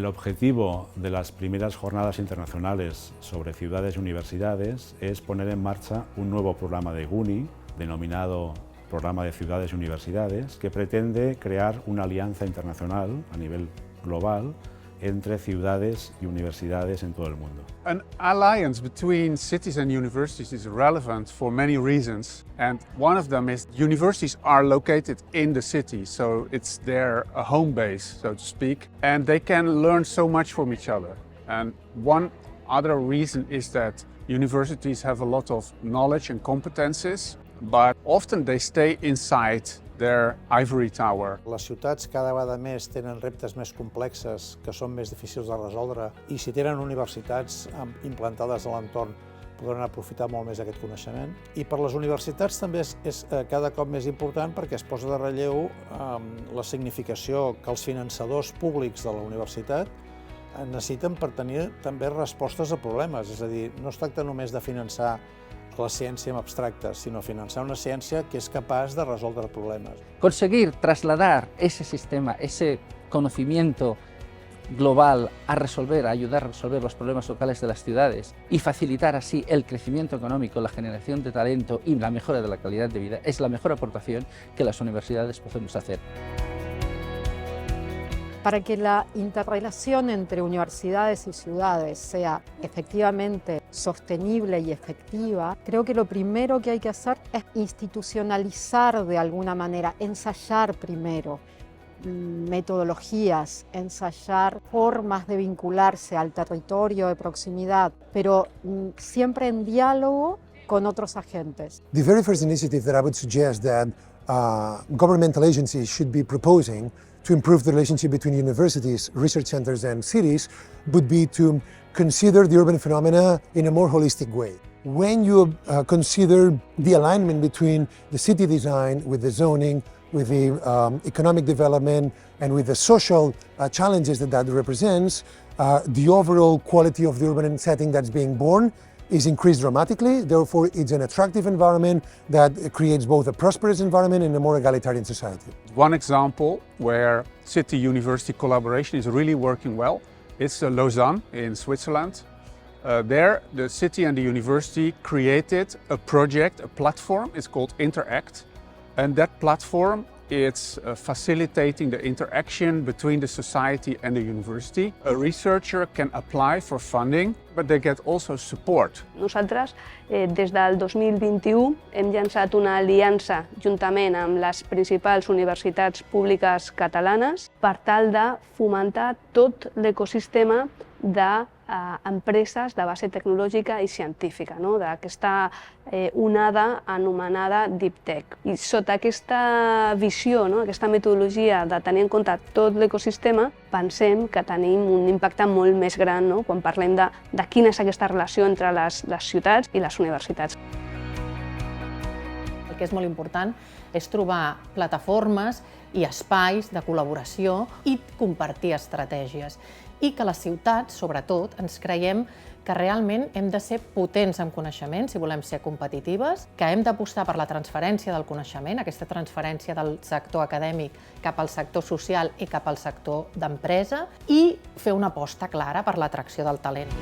objetivo de las primeras jornadas internacionales sobre ciudades y universidades es poner en marcha un nuevo programa de GUNI, denominado Programa de Ciudades y Universidades, que pretende crear una alianza internacional a nivel global entre ciudades y universidades en todo el mundo. An alliance between cities and universities is relevant for many reasons, and one of them is universities are located in the city, so it's their home base, so to speak, and they can learn so much from each other. And one other reason is that universities have a lot of knowledge and competences, but often they stay inside their ivory tower. Les ciutats cada vegada més tenen reptes més complexes que són més difícils de resoldre i si tenen universitats implantades a l'entorn podran aprofitar molt més aquest coneixement. I per les universitats també és cada cop més important perquè es posa de relleu la significació que els finançadors públics de la universitat necessiten per tenir també respostes a problemes. És a dir, no es tracta només de finançar la ciència en abstracta, sino financiar una ciencia que es capaz de resolver problemas. Conseguir trasladar ese sistema, ese conocimiento global a ayudar a resolver los problemas locales de las ciudades y facilitar así el crecimiento económico, la generación de talento y la mejora de la calidad de vida es la mejor aportación que las universidades podemos hacer. Para que la interrelación entre universidades y ciudades sea efectivamente sostenible y efectiva, creo que lo primero que hay que hacer es institucionalizar de alguna manera, ensayar primero metodologías, ensayar formas de vincularse al territorio de proximidad, pero siempre en diálogo con otros agentes. The very first initiative that I would suggest that governmental agencies should be proposing to improve the relationship between universities, research centers and cities would be to consider the urban phenomena in a more holistic way. When you consider the alignment between the city design with the zoning, with the economic development and with the social challenges that represents, the overall quality of the urban setting that's being born is increased dramatically. Therefore, it's an attractive environment that creates both a prosperous environment and a more egalitarian society. One example where city-university collaboration is really working well is Lausanne in Switzerland. There, the city and the university created a project, a platform. It's called Interact. And that platform, it's facilitating the interaction between the society and the university. A researcher can apply for funding, but they get also support. Nosaltres, des del 2021, hem llançat una aliança juntament amb les principals universitats públiques catalanes per tal de fomentar tot l'ecosistema d'empreses de base tecnològica i científica, d'aquesta onada anomenada Deep Tech. I sota aquesta visió, aquesta metodologia de tenir en compte tot l'ecosistema, pensem que tenim un impacte molt més gran quan parlem de quina és aquesta relació entre les ciutats i les universitats. El que és molt important és trobar plataformes i espais de col·laboració i compartir estratègies. I que les ciutats, sobretot, ens creiem que realment hem de ser potents en coneixement si volem ser competitives, que hem d'apostar per la transferència del coneixement, aquesta transferència del sector acadèmic cap al sector social i cap al sector d'empresa, i fer una aposta clara per l'atracció del talent.